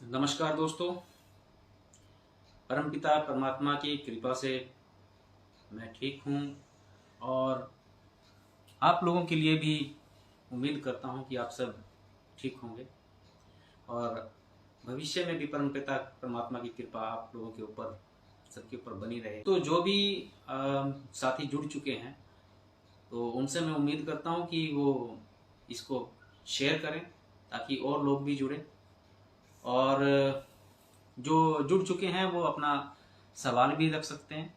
नमस्कार दोस्तों। परमपिता परमात्मा की कृपा से मैं ठीक हूँ और आप लोगों के लिए भी उम्मीद करता हूँ कि आप सब ठीक होंगे और भविष्य में भी परमपिता परमात्मा की कृपा आप लोगों के ऊपर सबके ऊपर बनी रहे। तो जो भी साथी जुड़ चुके हैं तो उनसे मैं उम्मीद करता हूँ कि वो इसको शेयर करें ताकि और लोग भी जुड़ें और जो जुड़ चुके हैं वो अपना सवाल भी रख सकते हैं।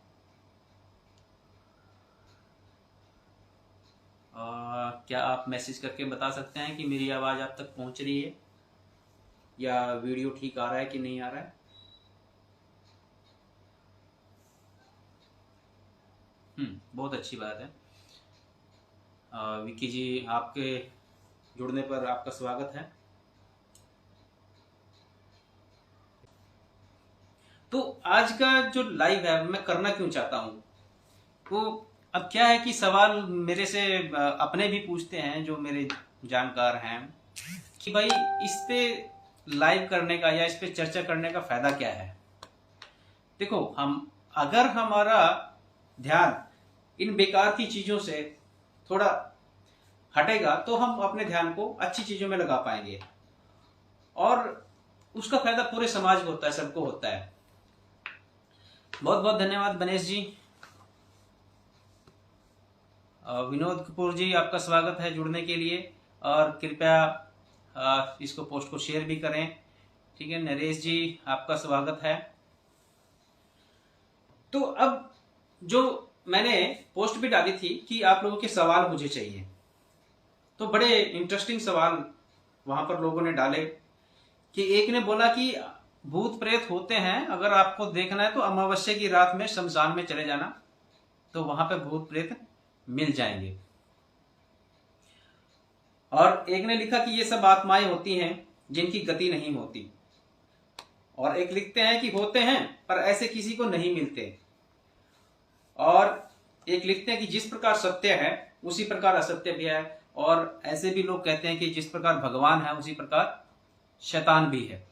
क्या आप मैसेज करके बता सकते हैं कि मेरी आवाज़ आप तक पहुंच रही है या वीडियो ठीक आ रहा है कि नहीं आ रहा है? बहुत अच्छी बात है। विकी जी, आपके जुड़ने पर आपका स्वागत है। तो आज का जो लाइव है मैं करना क्यों चाहता हूँ, तो अब क्या है कि सवाल मेरे से अपने भी पूछते हैं जो मेरे जानकार हैं कि भाई इस पे लाइव करने का या इस पे चर्चा करने का फायदा क्या है। देखो, हम अगर हमारा ध्यान इन बेकार की चीजों से थोड़ा हटेगा तो हम अपने ध्यान को अच्छी चीजों में लगा पाएंगे और उसका फायदा पूरे समाज को होता है, सबको होता है। बहुत बहुत धन्यवाद गणेश जी। विनोद कपूर जी, आपका स्वागत है जुड़ने के लिए और कृपया इसको पोस्ट को शेयर भी करें। ठीक है, नरेश जी, आपका स्वागत है। तो अब जो मैंने पोस्ट भी डाली थी कि आप लोगों के सवाल मुझे चाहिए, तो बड़े इंटरेस्टिंग सवाल वहां पर लोगों ने डाले कि एक ने बोला कि भूत प्रेत होते हैं, अगर आपको देखना है तो अमावस्या की रात में शमशान में चले जाना, तो वहां पे भूत प्रेत मिल जाएंगे। और एक ने लिखा कि ये सब आत्माएं होती हैं जिनकी गति नहीं होती, और एक लिखते हैं कि होते हैं पर ऐसे किसी को नहीं मिलते, और एक लिखते हैं कि जिस प्रकार सत्य है उसी प्रकार असत्य भी है, और ऐसे भी लोग कहते हैं कि जिस प्रकार भगवान है उसी प्रकार शैतान भी है।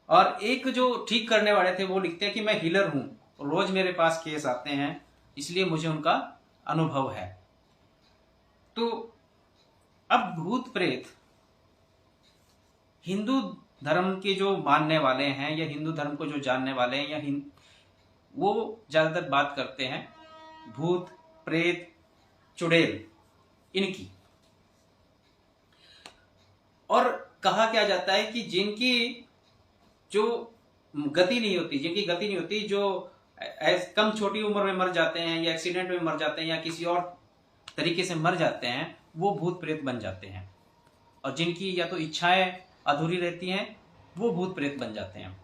और एक जो ठीक करने वाले थे वो लिखते हैं कि मैं हीलर हूं, रोज मेरे पास केस आते हैं, इसलिए मुझे उनका अनुभव है। तो अब भूत प्रेत हिंदू धर्म के जो मानने वाले हैं या हिंदू धर्म को जो जानने वाले हैं या वो ज्यादातर बात करते हैं भूत प्रेत चुड़ैल इनकी। और कहा क्या जाता है कि जिनकी जो गति नहीं होती, जो कम छोटी उम्र में मर जाते हैं या एक्सीडेंट में मर जाते हैं या किसी और तरीके से मर जाते हैं, वो भूत प्रेत बन जाते हैं। और जिनकी या तो इच्छाएं अधूरी रहती हैं वो भूत प्रेत बन जाते हैं।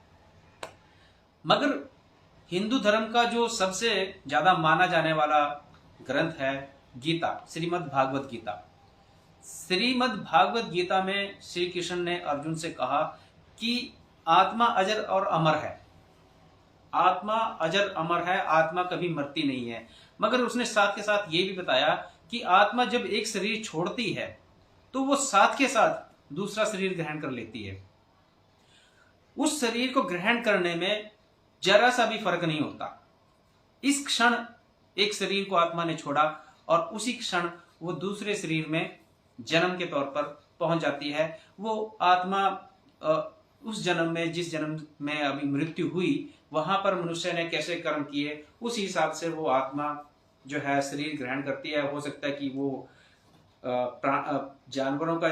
मगर हिंदू धर्म का जो सबसे ज्यादा माना जाने वाला ग्रंथ है गीता, श्रीमद् भागवत गीता। श्रीमद् भागवत गीता में श्री कृष्ण ने अर्जुन से कहा कि आत्मा अजर और अमर है, आत्मा अजर अमर है, आत्मा कभी मरती नहीं है। मगर उसने साथ के साथ ये भी बताया कि आत्मा जब एक शरीर छोड़ती है तो वो साथ के साथ दूसरा शरीर ग्रहण कर लेती है। उस शरीर को ग्रहण करने में जरा सा भी फर्क नहीं होता। इस क्षण एक शरीर को आत्मा ने छोड़ा और उसी क्षण वो दूसरे शरीर में जन्म के तौर पर पहुंच जाती है। वो आत्मा उस जन्म में, जिस जन्म में अभी मृत्यु हुई, वहां पर मनुष्य ने कैसे कर्म किए उस हिसाब से वो आत्मा जो है शरीर ग्रहण करती है। हो सकता है कि वो जानवरों का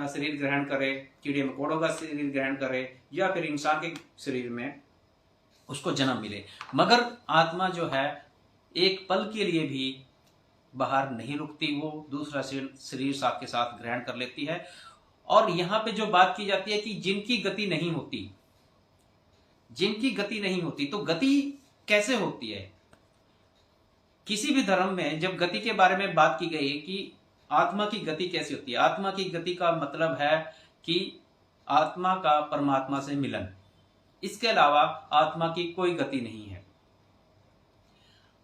शरीर ग्रहण करे, कीड़े मकोड़ों का शरीर ग्रहण करे, या फिर इंसान के शरीर में उसको जन्म मिले। मगर आत्मा जो है एक पल के लिए भी बाहर नहीं रुकती, वो दूसरा शरीर साथ के साथ ग्रहण कर लेती है। और यहां पे जो बात की जाती है कि जिनकी गति नहीं होती, जिनकी गति नहीं होती, तो गति कैसे होती है? किसी भी धर्म में जब गति के बारे में बात की गई कि आत्मा की गति कैसी होती है, आत्मा की गति का मतलब है कि आत्मा का परमात्मा से मिलन, इसके अलावा आत्मा की कोई गति नहीं है।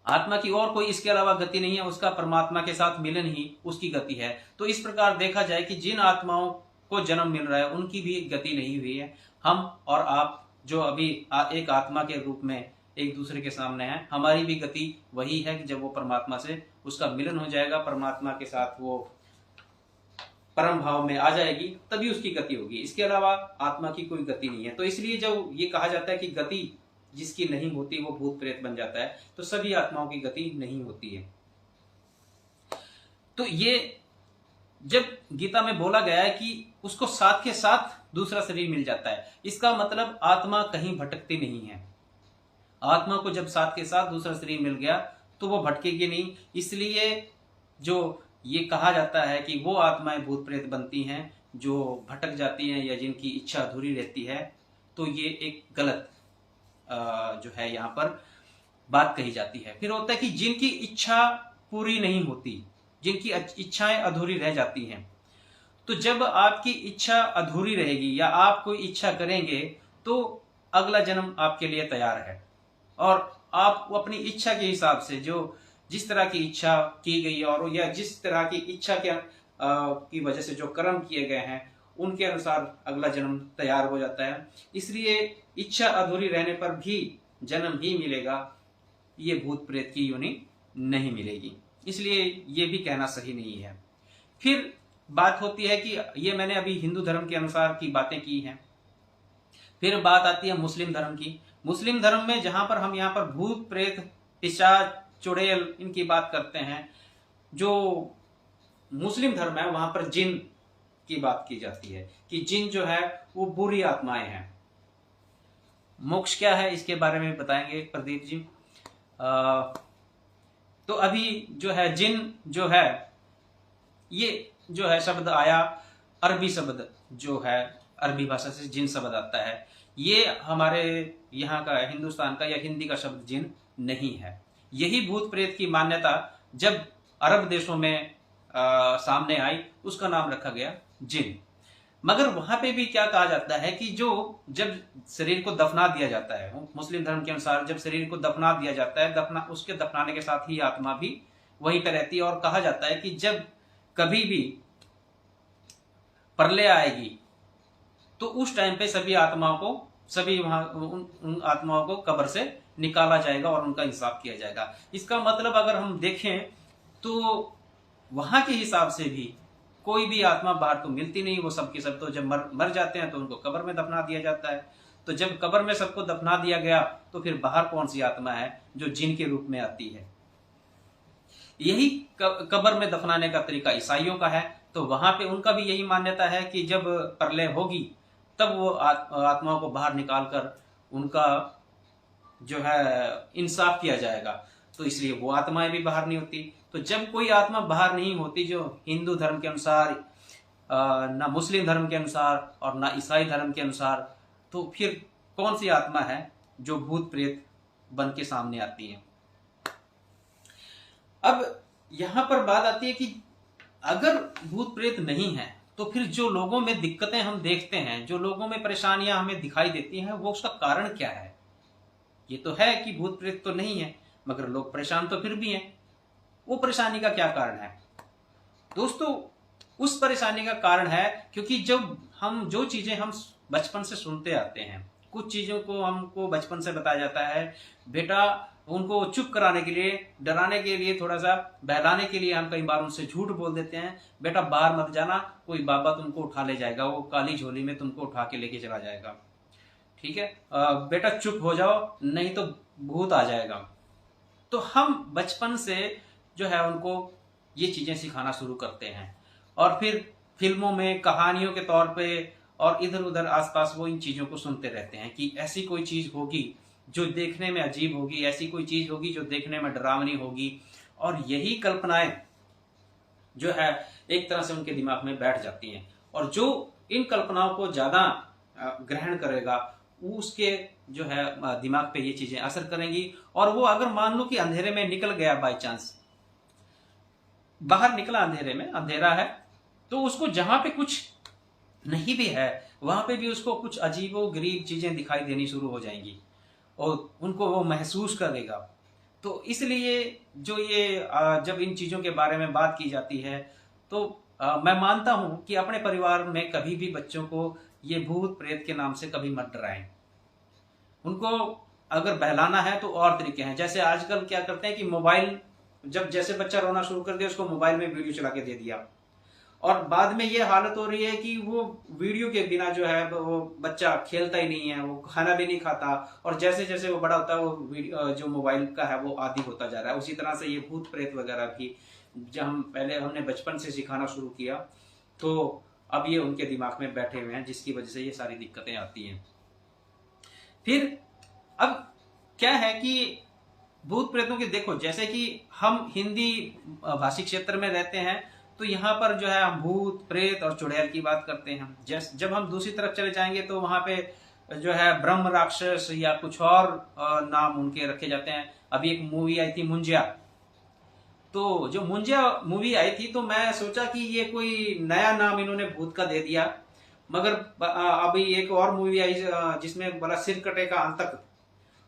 आत्मा की और कोई इसके अलावा गति नहीं है, उसका परमात्मा के साथ मिलन ही उसकी गति है। तो इस प्रकार देखा जाए कि जिन आत्माओं को जन्म मिल रहा है उनकी भी गति नहीं हुई है। हम और आप जो अभी एक आत्मा के रूप में एक दूसरे के सामने है, हमारी भी गति वही है कि जब वो परमात्मा से उसका मिलन हो जाएगा, परमात्मा के साथ वो परम भाव में आ जाएगी, तभी उसकी गति होगी। इसके अलावा आत्मा की कोई गति नहीं है। तो इसलिए जब ये कहा जाता है कि गति जिसकी नहीं होती वो भूत प्रेत बन जाता है, तो सभी आत्माओं की गति नहीं होती है। तो ये जब गीता में बोला गया है कि उसको साथ के साथ दूसरा शरीर मिल जाता है, इसका मतलब आत्मा कहीं भटकती नहीं है। आत्मा को जब साथ के साथ दूसरा शरीर मिल गया तो वो भटकेगी नहीं। इसलिए जो ये कहा जाता है कि वो आत्माएं भूत प्रेत बनती हैं जो भटक जाती हैं या जिनकी इच्छा अधूरी रहती है, तो ये एक गलत जो है यहाँ पर बात कही जाती है। फिर होता है कि जिनकी इच्छा पूरी नहीं होती, जिनकी इच्छाएं अधूरी रह जाती हैं, तो जब आपकी इच्छा अधूरी रहेगी या आप कोई इच्छा करेंगे तो अगला जन्म आपके लिए तैयार है, और आप अपनी इच्छा के हिसाब से जो जिस तरह की इच्छा की गई और या जिस तरह की इच्छा के की वजह से जो कर्म किए गए हैं उनके अनुसार अगला जन्म तैयार हो जाता है। इसलिए इच्छा अधूरी रहने पर भी जन्म ही मिलेगा, ये भूत प्रेत की योनि नहीं मिलेगी। इसलिए ये भी कहना सही नहीं है। फिर बात होती है कि ये मैंने अभी हिंदू धर्म के अनुसार की बातें की हैं। फिर बात आती है मुस्लिम धर्म की। मुस्लिम धर्म में जहां पर हम यहाँ पर भूत प्रेत पिशाच चुड़ैल इनकी बात करते हैं, जो मुस्लिम धर्म है वहां पर जिन की बात की जाती है कि जिन जो है वो बुरी आत्माएं हैं। मोक्ष क्या है इसके बारे में बताएंगे प्रदीप जी। तो अभी जो है जिन जो है, ये जो है शब्द आया अरबी शब्द जो है, अरबी भाषा से जिन शब्द आता है। ये हमारे यहाँ का हिंदुस्तान का या हिंदी का शब्द जिन नहीं है। यही भूत प्रेत की मान्यता जब अरब देशों में सामने आई, उसका नाम रखा गया जिन। मगर वहां पे भी क्या कहा जाता है कि जो जब शरीर को दफना दिया जाता है, मुस्लिम धर्म के अनुसार जब शरीर को दफना दिया जाता है, उसके दफनाने के साथ ही आत्मा भी वहीं पे रहती है। और कहा जाता है कि जब कभी भी प्रलय आएगी तो उस टाइम पे सभी आत्माओं को, सभी वहां उन आत्माओं को कब्र से निकाला जाएगा और उनका इंसाफ किया जाएगा। इसका मतलब अगर हम देखें तो वहां के हिसाब से भी कोई भी आत्मा बाहर तो मिलती नहीं, वो सबके सब तो जब मर जाते हैं तो उनको कब्र में दफना दिया जाता है। तो जब कब्र में सबको दफना दिया गया तो फिर बाहर कौन सी आत्मा है जो जिन के रूप में आती है। यही कब्र में दफनाने का तरीका ईसाइयों का है। तो वहां पे उनका भी यही मान्यता है कि जब प्रलय होगी तब वो आत्माओं को बाहर निकालकर उनका जो है इंसाफ किया जाएगा। तो इसलिए वो आत्माएं भी बाहर नहीं होती। तो जब कोई आत्मा बाहर नहीं होती जो हिंदू धर्म के अनुसार, ना मुस्लिम धर्म के अनुसार और ना ईसाई धर्म के अनुसार, तो फिर कौन सी आत्मा है जो भूत प्रेत बन के सामने आती है। अब यहां पर बात आती है कि अगर भूत प्रेत नहीं है तो फिर जो लोगों में दिक्कतें हम देखते हैं, जो लोगों में परेशानियां हमें दिखाई देती हैं, वो उसका कारण क्या है। ये तो है कि भूत प्रेत तो नहीं है, मगर लोग परेशान तो फिर भी हैं। वो परेशानी का क्या कारण है दोस्तों? उस परेशानी का कारण है क्योंकि जब हम जो चीजें हम बचपन से सुनते आते हैं, कुछ चीजों को हमको बचपन से बताया जाता है, बेटा उनको चुप कराने के लिए, डराने के लिए, थोड़ा सा बहलाने के लिए हम कई बार उनसे झूठ बोल देते हैं, बेटा बाहर मत जाना, कोई बाबा तुमको उठा ले जाएगा, वो काली झोली में तुमको उठा के लेके चला जाएगा, ठीक है, बेटा चुप हो जाओ नहीं तो भूत आ जाएगा। तो हम बचपन से जो है उनको ये चीजें सिखाना शुरू करते हैं और फिर फिल्मों में कहानियों के तौर पे और इधर उधर आसपास वो इन चीजों को सुनते रहते हैं कि ऐसी कोई चीज होगी जो देखने में अजीब होगी, ऐसी कोई चीज होगी जो देखने में डरावनी होगी। और यही कल्पनाएं जो है एक तरह से उनके दिमाग में बैठ जाती हैं, और जो इन कल्पनाओं को ज्यादा ग्रहण करेगा उसके जो है दिमाग पे ये चीजें असर करेंगी। और वो अगर मान लो कि अंधेरे में निकल गया, बाय चांस बाहर निकला, अंधेरे में, अंधेरा है, तो उसको जहां पे कुछ नहीं भी है वहां पे भी उसको कुछ अजीबो गरीब चीजें दिखाई देनी शुरू हो जाएंगी और उनको वो महसूस करेगा। तो इसलिए जो ये जब इन चीजों के बारे में बात की जाती है तो मैं मानता हूं कि अपने परिवार में कभी भी बच्चों को ये भूत प्रेत के नाम से कभी मत डराएं। उनको अगर बहलाना है तो और तरीके हैं। जैसे आजकल क्या करते हैं कि मोबाइल, जब जैसे बच्चा रोना शुरू कर दिया उसको मोबाइल में वीडियो चला के दे दिया, और बाद में ये हालत हो रही है कि वो वीडियो के बिना जो है वो बच्चा खेलता ही नहीं है, वो खाना भी नहीं खाता, और जैसे जैसे वो बड़ा होता है वो जो मोबाइल का है वो आदी होता जा रहा है। उसी तरह से ये भूत प्रेत वगैरह भी जब हमने बचपन से सिखाना शुरू किया तो अब ये उनके दिमाग में बैठे हुए हैं, जिसकी वजह से ये सारी दिक्कतें आती हैं। फिर अब क्या है कि भूत प्रेतों के देखो, जैसे कि हम हिंदी भाषी क्षेत्र में रहते हैं तो यहाँ पर जो है हम भूत प्रेत और चुड़ैल की बात करते हैं। जब हम दूसरी तरफ चले जाएंगे तो वहां पे जो है ब्रह्म राक्षस या कुछ और नाम उनके रखे जाते हैं। अभी एक मूवी आई थी मुंजिया, तो जो मुंजिया मूवी आई थी तो मैं सोचा कि ये कोई नया नाम इन्होंने भूत का दे दिया, मगर अभी एक और मूवी आई जिसमें बोला सिर कटे का अंतक,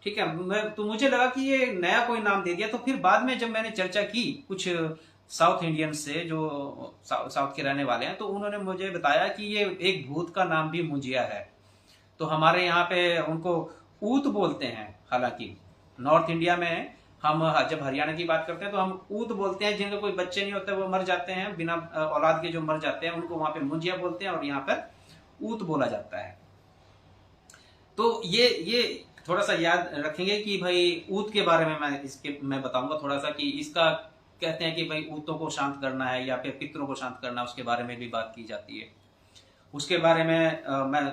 ठीक है, तो मुझे लगा कि ये नया कोई नाम दे दिया। तो फिर बाद में जब मैंने चर्चा की कुछ साउथ इंडियन से जो साउथ के रहने वाले हैं, तो उन्होंने मुझे बताया कि ये एक भूत का नाम भी मुंजिया है। तो हमारे यहाँ पे उनको ऊत बोलते हैं। हालांकि नॉर्थ इंडिया में हम जब हरियाणा की बात करते हैं तो हम ऊत बोलते हैं, जिनके कोई बच्चे नहीं होते वो मर जाते हैं, बिना औलाद के जो मर जाते हैं उनको वहां पे मुंजिया बोलते हैं, और यहाँ पर ऊत बोला जाता है। तो ये थोड़ा सा याद रखेंगे कि भाई ऊत के बारे में मैं बताऊंगा थोड़ा सा, कि इसका कहते हैं कि भाई ऊतों को शांत करना है या फिर पितरों को शांत करना है, उसके बारे में भी बात की जाती है। उसके बारे में मैं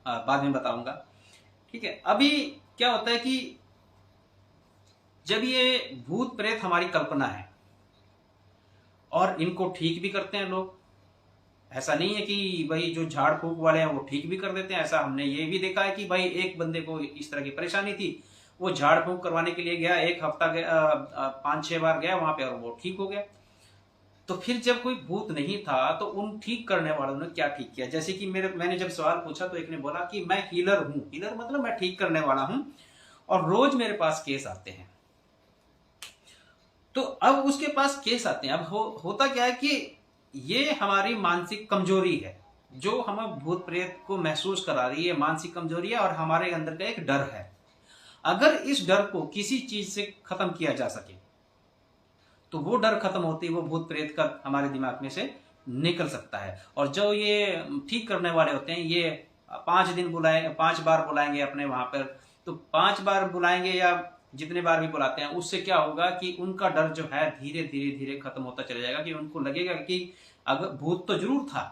बाद में बताऊंगा। ठीक है, अभी क्या होता है कि जब ये भूत प्रेत हमारी कल्पना है और इनको ठीक भी करते हैं लोग, ऐसा नहीं है कि भाई जो झाड़ फूक वाले हैं वो ठीक भी कर देते हैं। ऐसा हमने ये भी देखा है कि भाई एक बंदे को इस तरह की परेशानी थी, वो झाड़ फूक करवाने के लिए गया, एक हफ्ता गया, 5-6 बार गया वहां पे और वो ठीक हो गया। तो फिर जब कोई भूत नहीं था तो उन ठीक करने वालों ने क्या ठीक किया? जैसे कि मैंने जब सवाल पूछा तो एक ने बोला कि मैं हीलर हूं। हीलर मतलब मैं ठीक करने वाला हूं और रोज मेरे पास केस आते हैं। तो अब उसके पास केस आते हैं, अब होता क्या है कि ये हमारी मानसिक कमजोरी है जो हमें भूत प्रेत को महसूस करा रही है। मानसिक कमजोरी है और हमारे अंदर का एक डर है। अगर इस डर को किसी चीज से खत्म किया जा सके तो वो डर खत्म होती है, वो भूत प्रेत का हमारे दिमाग में से निकल सकता है। और जो ये ठीक करने वाले होते हैं ये 5 बार बुलाएंगे अपने वहां पर, तो 5 बार बुलाएंगे या जितने बार भी बुलाते हैं, उससे क्या होगा कि उनका डर जो है धीरे धीरे धीरे खत्म होता चला जाएगा। कि उनको लगेगा कि अगर भूत तो जरूर था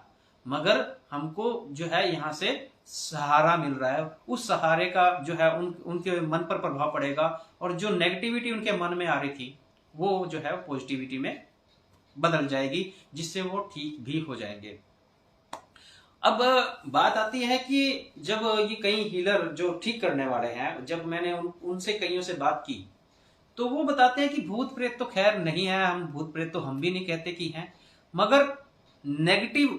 मगर हमको जो है यहाँ से सहारा मिल रहा है, उस सहारे का जो है उनके मन पर प्रभाव पड़ेगा, और जो नेगेटिविटी उनके मन में आ रही थी वो जो है पॉजिटिविटी में बदल जाएगी, जिससे वो ठीक भी हो जाएंगे। अब बात आती है कि जब ये कई हीलर जो ठीक करने वाले हैं, जब मैंने उनसे कईयों से बात की तो वो बताते हैं कि भूत प्रेत तो खैर नहीं है, हम भूत प्रेत तो हम भी नहीं कहते कि हैं, मगर नेगेटिव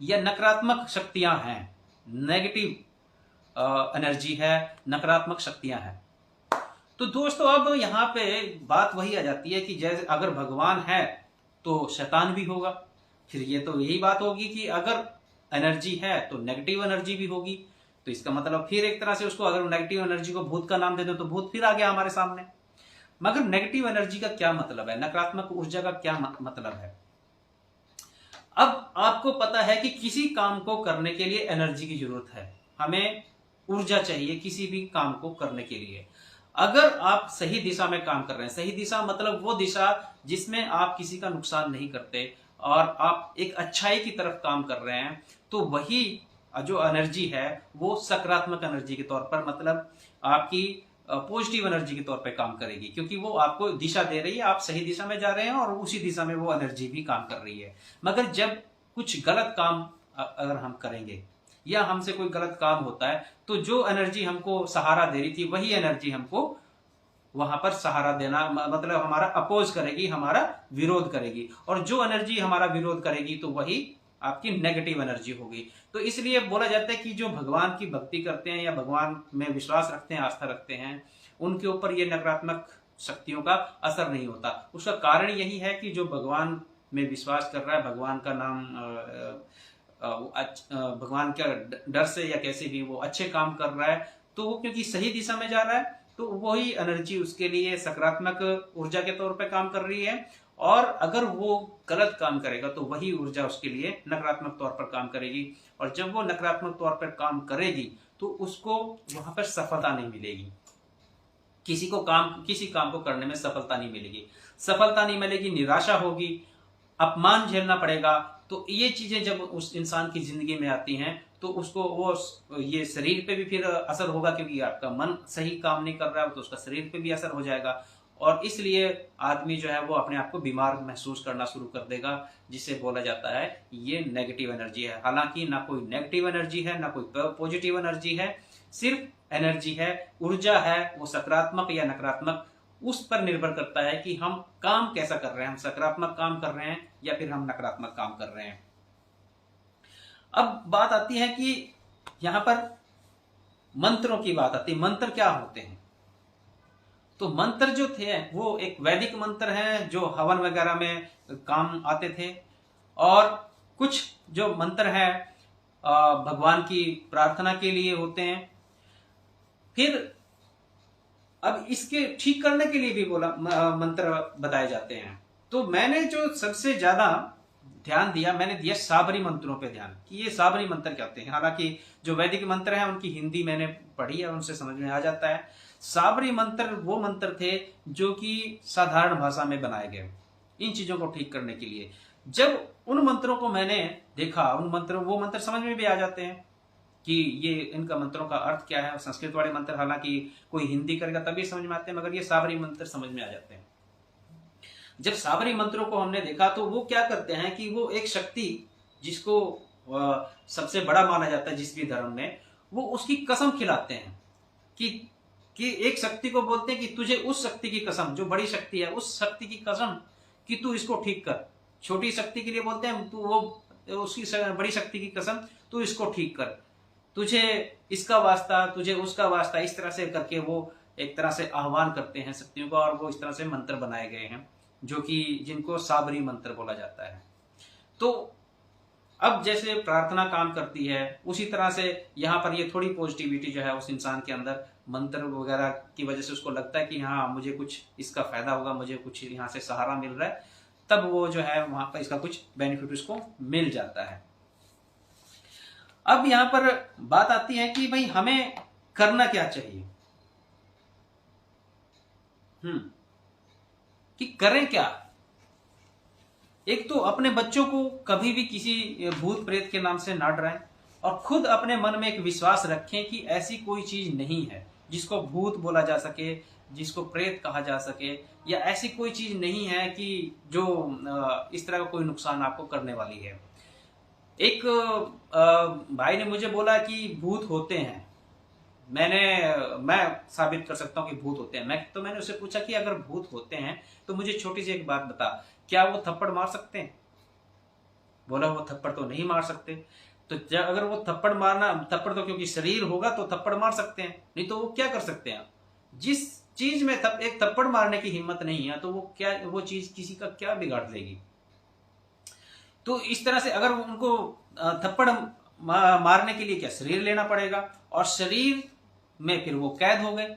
या नकारात्मक शक्तियां हैं, नेगेटिव एनर्जी है, नकारात्मक शक्तियां हैं। तो दोस्तों अब यहाँ पे बात वही आ जाती है कि जैसे अगर भगवान है तो शैतान भी होगा। फिर ये तो यही बात होगी कि अगर एनर्जी है तो नेगेटिव एनर्जी भी होगी। तो इसका मतलब फिर एक तरह से उसको अगर नेगेटिव एनर्जी को भूत का नाम दे दो तो भूत फिर आ गया हमारे सामने। मगर नेगेटिव एनर्जी का क्या मतलब है, नकारात्मक ऊर्जा का क्या मतलब है? अब आपको पता है कि किसी काम को करने के लिए एनर्जी की जरूरत है, हमें ऊर्जा चाहिए किसी भी काम को करने के लिए। अगर आप सही दिशा में काम कर रहे हैं, सही दिशा मतलब वो दिशा जिसमें आप किसी का नुकसान नहीं करते और आप एक अच्छाई की तरफ काम कर रहे हैं, तो वही जो एनर्जी है वो सकारात्मक एनर्जी के तौर पर, मतलब आपकी पॉजिटिव एनर्जी के तौर पर काम करेगी, क्योंकि वो आपको दिशा दे रही है, आप सही दिशा में जा रहे हैं और उसी दिशा में वो एनर्जी भी काम कर रही है। मगर जब कुछ गलत काम अगर हम करेंगे या हमसे कोई गलत काम होता है तो जो एनर्जी हमको सहारा दे रही थी वही एनर्जी हमको वहां पर सहारा देना, मतलब हमारा अपोज करेगी, हमारा विरोध करेगी, और जो एनर्जी हमारा विरोध करेगी तो वही आपकी नेगेटिव एनर्जी होगी। तो इसलिए बोला जाता है कि जो भगवान की भक्ति करते हैं या भगवान में विश्वास रखते हैं, आस्था रखते हैं, उनके ऊपर ये नकारात्मक शक्तियों का असर नहीं होता। उसका कारण यही है कि जो भगवान में विश्वास कर रहा है, भगवान का नाम भगवान का डर से या कैसे भी वो अच्छे काम कर रहा है, तो वो क्योंकि सही दिशा में जा रहा है तो वही एनर्जी उसके लिए सकारात्मक ऊर्जा के तौर पे काम कर रही है। और अगर वो गलत काम करेगा तो वही ऊर्जा उसके लिए नकारात्मक तौर पर काम करेगी। और जब वो नकारात्मक तौर पर काम करेगी तो उसको वहां पर सफलता नहीं मिलेगी, किसी काम को करने में सफलता नहीं मिलेगी, निराशा होगी, अपमान झेलना पड़ेगा। तो ये चीजें जब उस इंसान की जिंदगी में आती हैं तो उसको वो ये शरीर पे भी फिर असर होगा, क्योंकि आपका मन सही काम नहीं कर रहा है तो उसका शरीर पे भी असर हो जाएगा। और इसलिए आदमी जो है वो अपने आप को बीमार महसूस करना शुरू कर देगा, जिसे बोला जाता है ये नेगेटिव एनर्जी है। हालांकि ना कोई नेगेटिव एनर्जी है ना कोई पॉजिटिव एनर्जी है, सिर्फ एनर्जी है, ऊर्जा है। वो सकारात्मक या नकारात्मक उस पर निर्भर करता है कि हम काम कैसा कर रहे हैं, हम सकारात्मक काम कर रहे हैं या फिर हम नकारात्मक काम कर रहे हैं। अब बात आती है कि यहां पर मंत्रों की बात आती है। मंत्र क्या होते हैं? तो मंत्र जो थे वो एक वैदिक मंत्र हैं जो हवन वगैरह में काम आते थे, और कुछ जो मंत्र हैं भगवान की प्रार्थना के लिए होते हैं। फिर अब इसके ठीक करने के लिए भी बोला मंत्र बताए जाते हैं। तो मैंने जो सबसे ज्यादा ध्यान दिया, मैंने दिया साबरी मंत्रों पे ध्यान कि ये साबरी मंत्र क्या होते हैं। हालांकि जो वैदिक मंत्र हैं उनकी हिंदी मैंने पढ़ी है, उनसे समझ में आ जाता है। साबरी मंत्र वो मंत्र थे जो कि साधारण भाषा में बनाए गए इन चीजों को ठीक करने के लिए। जब उन मंत्रों को मैंने देखा, वो मंत्र समझ में भी आ जाते हैं कि ये इनका मंत्रों का अर्थ क्या है। संस्कृत वाले मंत्र हालांकि कोई हिंदी करेगा तभी समझ में आते हैं, मगर ये साबरी मंत्र समझ में आ जाते हैं। जब साबरी मंत्रों को हमने देखा तो वो क्या करते हैं कि वो एक शक्ति जिसको सबसे बड़ा माना जाता है जिस भी धर्म में, वो उसकी कसम खिलाते हैं कि एक शक्ति को बोलते हैं कि तुझे उस शक्ति की कसम, जो बड़ी शक्ति है उस शक्ति की कसम कि तू इसको ठीक कर। छोटी शक्ति के लिए बोलते हैं तू वो उसकी बड़ी शक्ति की कसम तू इसको ठीक कर, तुझे इसका वास्ता, तुझे उसका वास्ता। इस तरह से करके वो एक तरह से आह्वान करते हैं शक्तियों का, और वो इस तरह से मंत्र बनाए गए हैं जो कि जिनको साबरी मंत्र बोला जाता है। तो अब जैसे प्रार्थना काम करती है उसी तरह से यहाँ पर ये थोड़ी पॉजिटिविटी जो है उस इंसान के अंदर मंत्र वगैरह की वजह से उसको लगता है कि हाँ मुझे कुछ इसका फायदा होगा, मुझे कुछ यहाँ से सहारा मिल रहा है, तब वो जो है वहां पर इसका कुछ बेनिफिट उसको मिल जाता है। अब यहाँ पर बात आती है कि भाई हमें करना क्या चाहिए, कि करें क्या। एक तो अपने बच्चों को कभी भी किसी भूत प्रेत के नाम से ना डराएं, और खुद अपने मन में एक विश्वास रखें कि ऐसी कोई चीज नहीं है जिसको भूत बोला जा सके, जिसको प्रेत कहा जा सके, या ऐसी कोई चीज नहीं है कि जो इस तरह का कोई नुकसान आपको करने वाली है। एक भाई ने मुझे बोला कि भूत होते हैं, मैं साबित कर सकता हूं कि भूत होते हैं। मैंने उससे पूछा कि अगर भूत होते हैं तो मुझे छोटी सी एक बात बता, क्या वो थप्पड़ मार सकते हैं? बोला वो थप्पड़ तो नहीं मार सकते। तो अगर वो थप्पड़ तो क्योंकि शरीर होगा तो थप्पड़ मार सकते हैं, नहीं तो वो क्या कर सकते हैं? जिस चीज में एक थप्पड़ मारने की हिम्मत नहीं है तो वो चीज किसी का क्या बिगाड़ देगी। तो इस तरह से अगर उनको थप्पड़ मारने के लिए क्या शरीर लेना पड़ेगा, और शरीर में फिर वो कैद हो गए।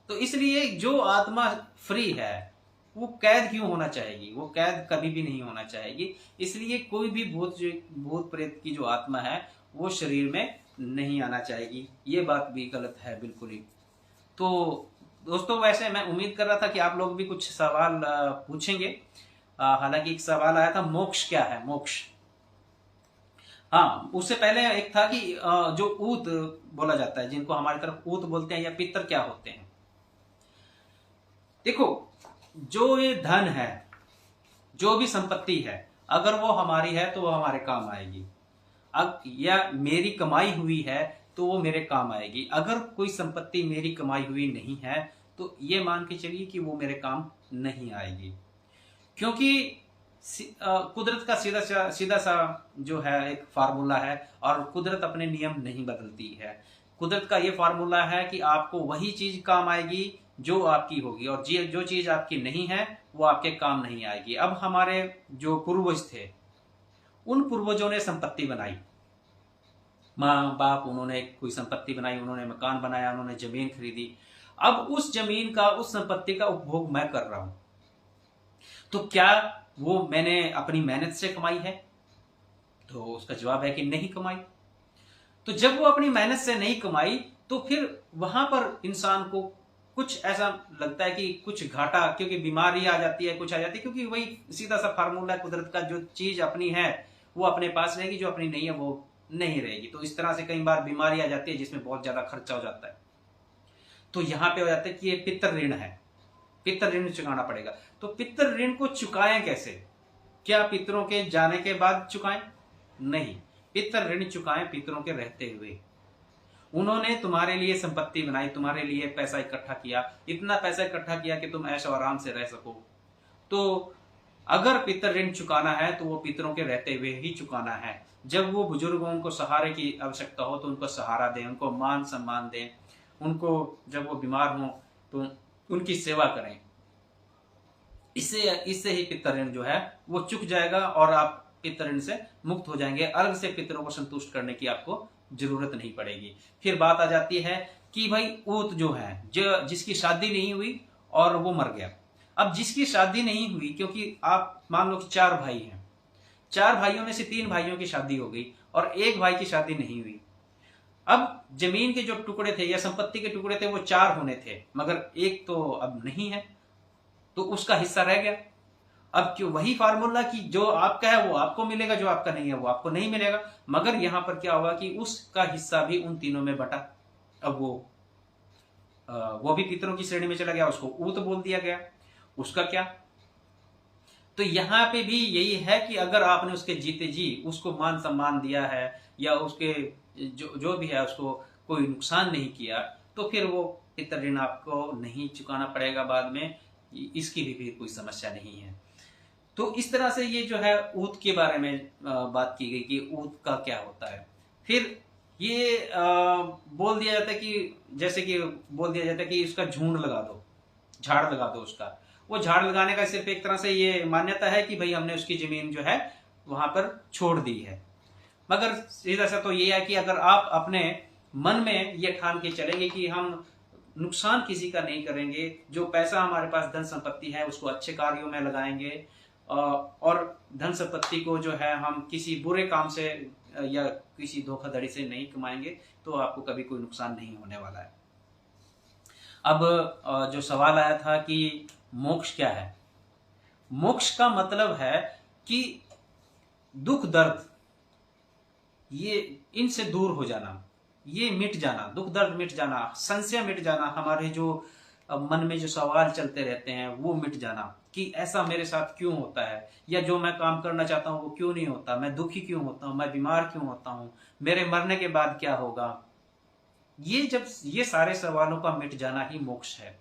तो इसलिए जो आत्मा फ्री है वो कैद क्यों होना चाहेगी? वो कैद कभी भी नहीं होना चाहेगी। इसलिए कोई भी भूत प्रेत की जो आत्मा है वो शरीर में नहीं आना चाहेगी। ये बात भी गलत है बिल्कुल ही। तो दोस्तों वैसे मैं उम्मीद कर रहा था कि आप लोग भी कुछ सवाल पूछेंगे। हालांकि एक सवाल आया था मोक्ष क्या है, मोक्ष। हाँ, उससे पहले एक था कि जो ऊत बोला जाता है, जिनको हमारी तरफ ऊत बोलते हैं, या पितर क्या होते हैं। देखो, जो ये धन है, जो भी संपत्ति है, अगर वो हमारी है तो वो हमारे काम आएगी। अब या मेरी कमाई हुई है तो वो मेरे काम आएगी। अगर कोई संपत्ति मेरी कमाई हुई नहीं है तो ये मान के चलिए कि वो मेरे काम नहीं आएगी, क्योंकि कुदरत का सीधा सा जो है एक फार्मूला है, और कुदरत अपने नियम नहीं बदलती है। कुदरत का ये फार्मूला है कि आपको वही चीज काम आएगी जो आपकी होगी, और जो चीज आपकी नहीं है वो आपके काम नहीं आएगी। अब हमारे जो पूर्वज थे, उन पूर्वजों ने संपत्ति बनाई, माँ बाप उन्होंने कोई संपत्ति बनाई, उन्होंने मकान बनाया, उन्होंने जमीन खरीदी। अब उस जमीन का, उस संपत्ति का उपभोग मैं कर रहा हूं, तो क्या वो मैंने अपनी मेहनत से कमाई है? तो उसका जवाब है कि नहीं कमाई। तो जब वो अपनी मेहनत से नहीं कमाई, तो फिर वहां पर इंसान को कुछ ऐसा लगता है कि कुछ घाटा, क्योंकि बीमारी आ जाती है, कुछ आ जाती है, क्योंकि वही सीधा सा फार्मूला है कुदरत का, जो चीज अपनी है वो अपने पास रहेगी, जो अपनी नहीं है वो नहीं रहेगी। तो इस तरह से कई बार बीमारी आ जाती है जिसमें बहुत ज्यादा खर्चा हो जाता है। तो यहाँ पे हो जाता है कि ये पितृ ऋण है, पितृ ऋण चुकाना पड़ेगा। तो पितृ ऋण को चुकाएं कैसे? क्या पितरों के जाने के बाद चुकाएं? नहीं, पितृ ऋण चुकाएं पितरों के रहते हुए। उन्होंने तुम्हारे लिए संपत्ति बनाई, तुम्हारे लिए पैसा इकट्ठा किया, इतना पैसा इकट्ठा किया कि तुम ऐश और आराम से रह सको। तो अगर पितृ ऋण चुकाना है तो वो पितरों के रहते हुए ही चुकाना है। जब वो बुजुर्ग हो, उनको सहारे की आवश्यकता हो तो उनको सहारा दें, उनको मान सम्मान दें, उनको जब वो बीमार हो तो उनकी सेवा करें। इससे ही पितृ ऋण जो है वो चुक जाएगा और आप पितृ ऋण से मुक्त हो जाएंगे। अलग से पितरों को संतुष्ट करने की आपको जरूरत नहीं पड़ेगी। फिर बात आ जाती है कि भाई ऊत जो है, जो जिसकी शादी नहीं हुई और वो मर गया। अब जिसकी शादी नहीं हुई, क्योंकि आप मान लो कि 4 भाई हैं, 4 भाइयों में से 3 भाइयों की शादी हो गई और 1 भाई की शादी नहीं हुई। अब जमीन के जो टुकड़े थे या संपत्ति के टुकड़े थे वो 4 होने थे, मगर एक तो अब नहीं है, तो उसका हिस्सा रह गया। अब क्यों, वही फार्मूला कि जो आपका है वो आपको मिलेगा, जो आपका नहीं है वो आपको नहीं मिलेगा। मगर यहां पर क्या हुआ कि उसका हिस्सा भी उन तीनों में बटा। अब वो भी पितरों की श्रेणी में चला गया, उसको ऊत बोल दिया गया। उसका क्या? तो यहां पे भी यही है कि अगर आपने उसके जीते जी उसको मान सम्मान दिया है या उसके जो भी है उसको कोई नुकसान नहीं किया, तो फिर वो पितृ ऋण आपको नहीं चुकाना पड़ेगा बाद में, इसकी भी कोई समस्या नहीं है। तो इस तरह से ये जो है ऊत के बारे में बात की गई कि ऊत का क्या होता है। फिर ये बोल दिया जाता है कि, जैसे कि बोल दिया जाता है कि उसका झुंड लगा दो, झाड़ लगा दो उसका। वो झाड़ लगाने का सिर्फ एक तरह से ये मान्यता है कि भाई हमने उसकी जमीन जो है वहां पर छोड़ दी है। मगर सीधा सा तो ये है कि अगर आप अपने मन में ये ठान के चलेंगे कि हम नुकसान किसी का नहीं करेंगे, जो पैसा हमारे पास धन संपत्ति है उसको अच्छे कार्यों में लगाएंगे, और धन संपत्ति को जो है हम किसी बुरे काम से या किसी धोखाधड़ी से नहीं कमाएंगे, तो आपको कभी कोई नुकसान नहीं होने वाला है। अब जो सवाल आया था कि मोक्ष क्या है? मोक्ष का मतलब है कि दुख दर्द, ये इनसे दूर हो जाना, ये मिट जाना, दुख दर्द मिट जाना, संशय मिट जाना, हमारे जो मन में जो सवाल चलते रहते हैं वो मिट जाना कि ऐसा मेरे साथ क्यों होता है, या जो मैं काम करना चाहता हूं वो क्यों नहीं होता, मैं दुखी क्यों होता हूं, मैं बीमार क्यों होता हूं, मेरे मरने के बाद क्या होगा। ये जब ये सारे सवालों का मिट जाना ही मोक्ष है।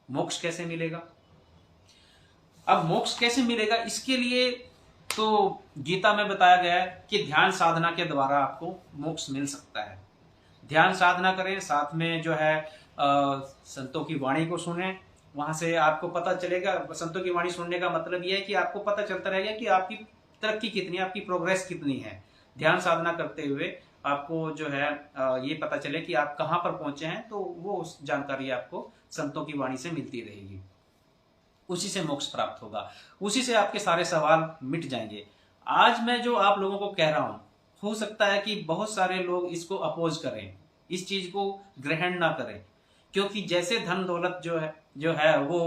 मोक्ष कैसे मिलेगा? अब मोक्ष कैसे मिलेगा, इसके लिए तो गीता में बताया गया है कि ध्यान साधना के द्वारा आपको मोक्ष मिल सकता है। ध्यान साधना करें, साथ में जो है संतों की वाणी को सुने, वहां से आपको पता चलेगा। संतों की वाणी सुनने का मतलब यह है कि आपको पता चलता रहेगा कि आपकी तरक्की कितनी, आपकी प्रोग्रेस कितनी है। ध्यान साधना करते हुए आपको जो है ये पता चले कि आप कहाँ पर पहुंचे हैं, तो वो जानकारी आपको संतों की वाणी से मिलती रहेगी। उसी से मोक्ष प्राप्त होगा, उसी से आपके सारे सवाल मिट जाएंगे। आज मैं जो आप लोगों को कह रहा हूं, हो सकता है कि बहुत सारे लोग इसको अपोज करें, इस चीज को ग्रहण ना करें, क्योंकि जैसे धन दौलत जो है वो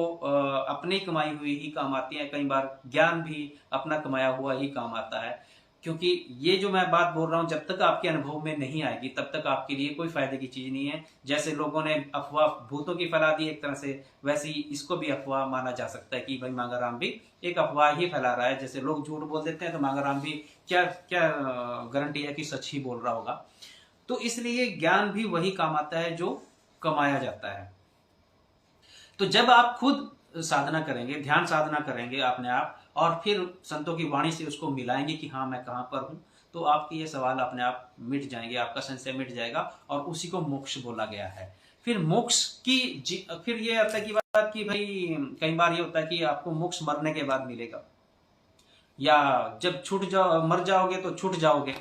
अपनी कमाई हुई ही काम आती है। कई बार ज्ञान भी अपना कमाया हुआ ही काम आता है, क्योंकि ये जो मैं बात बोल रहा हूं जब तक आपके अनुभव में नहीं आएगी तब तक आपके लिए कोई फायदे की चीज नहीं है। जैसे लोगों ने अफवाह भूतों की फैला दी एक तरह से, वैसे ही इसको भी अफवाह माना जा सकता है कि भाई मांगाराम भी एक अफवाह ही फैला रहा है। जैसे लोग झूठ बोल देते हैं तो मांगाराम भी क्या क्या गारंटी है कि सच ही बोल रहा होगा। तो इसलिए ज्ञान भी वही काम आता है जो कमाया जाता है। तो जब आप खुद साधना करेंगे, ध्यान साधना करेंगे अपने आप, और फिर संतों की वाणी से उसको मिलाएंगे कि हाँ मैं कहाँ पर हूं, तो आपके ये सवाल अपने आप मिट जाएंगे, आपका संशय मिट जाएगा, और उसी को मोक्ष बोला गया है। फिर मोक्ष की फिर ये आता है कि बात कि भाई कई बार ये होता है कि आपको मोक्ष मरने के बाद मिलेगा, या जब छूट जाओ मर जाओगे तो छूट जाओगे,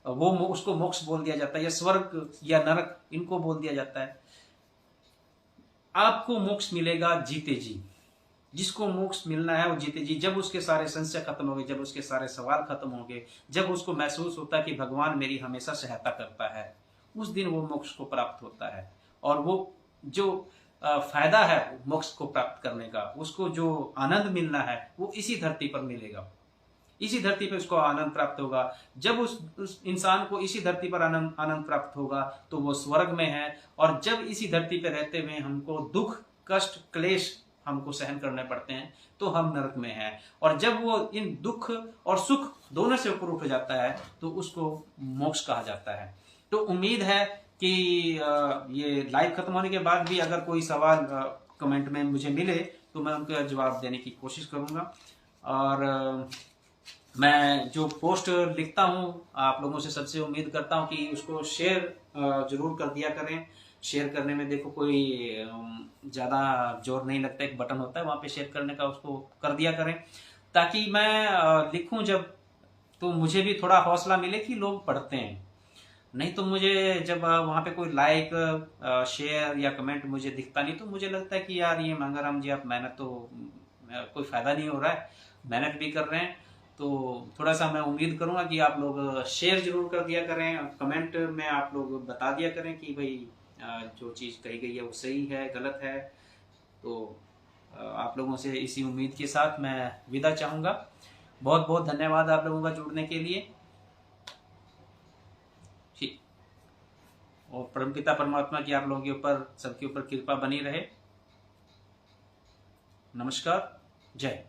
वो उसको मोक्ष बोल दिया जाता है, या स्वर्ग या नरक इनको बोल दिया जाता है। आपको मोक्ष मिलेगा जीते जी, जिसको मोक्ष मिलना है वो जीते जी, जब उसके सारे संशय खत्म होंगे, जब उसके सारे सवाल खत्म होंगे, जब उसको महसूस होता है कि भगवान मेरी हमेशा सहायता करता है, उस दिन वो मोक्ष को प्राप्त होता है। और वो जो फायदा है मोक्ष को प्राप्त करने का, उसको जो आनंद मिलना है वो इसी धरती पर मिलेगा, इसी धरती पर उसको आनंद प्राप्त होगा। जब उस इंसान को इसी धरती पर आनंद प्राप्त होगा तो वो स्वर्ग में है, और जब इसी धरती पर रहते हुए हमको दुख कष्ट क्लेश हमको सहन करने पड़ते हैं तो हम नरक में हैं। और जब वो इन दुख और सुख दोनों से ऊपर उठ जाता है तो उसको मोक्ष कहा जाता है। तो उम्मीद है कि ये लाइव खत्म होने के बाद भी अगर कोई सवाल कमेंट में मुझे मिले तो मैं उनका जवाब देने की कोशिश करूंगा। और मैं जो पोस्ट लिखता हूँ आप लोगों से सबसे उम्मीद करता हूँ कि उसको शेयर जरूर कर दिया करें। शेयर करने में देखो कोई ज़्यादा जोर नहीं लगता, एक बटन होता है वहाँ पे शेयर करने का, उसको कर दिया करें ताकि मैं लिखूं जब तो मुझे भी थोड़ा हौसला मिले कि लोग पढ़ते हैं। नहीं तो मुझे जब वहाँ पे कोई लाइक शेयर या कमेंट मुझे दिखता नहीं तो मुझे लगता है कि यार ये मंगाराम जी आप मेहनत तो कोई फायदा नहीं हो रहा है, मेहनत भी कर रहे हैं। तो थोड़ा सा मैं उम्मीद करूंगा कि आप लोग शेयर जरूर कर दिया करें, कमेंट में आप लोग बता दिया करें कि भाई जो चीज़ कही गई है वो सही है गलत है। तो आप लोगों से इसी उम्मीद के साथ मैं विदा चाहूँगा। बहुत बहुत धन्यवाद आप लोगों का जुड़ने के लिए। ठीक, और परमपिता परमात्मा की आप लोगों के ऊपर सबके ऊपर कृपा बनी रहे। नमस्कार, जय।